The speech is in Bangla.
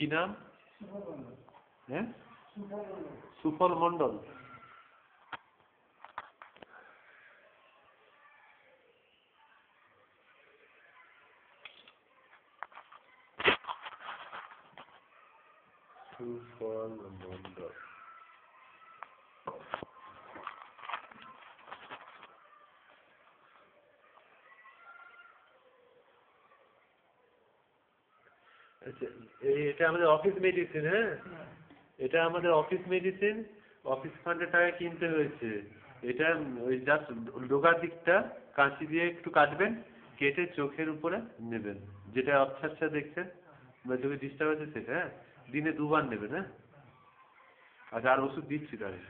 কি নাম? হ্যাঁ, সুফল মন্ডল। সুফল মন্ডল। আচ্ছা, এটা আমাদের অফিস মেডিসিন। হ্যাঁ, এটা আমাদের অফিস মেডিসিন। অফিস ফান্ডের টাকায় কিনতে হয়েছে। এটা ওই জাস্ট ডোগার দিকটা কাঁচি দিয়ে একটু কাটবেন, কেটে চোখের উপরে নেবেন, যেটা আবছা আবছা দেখছেন বা চোখে ডিস্টার্ব আছে সেটা। হ্যাঁ, দিনে 2 বার নেবেন। হ্যাঁ, আচ্ছা, আর ওষুধ দিচ্ছি তাহলে।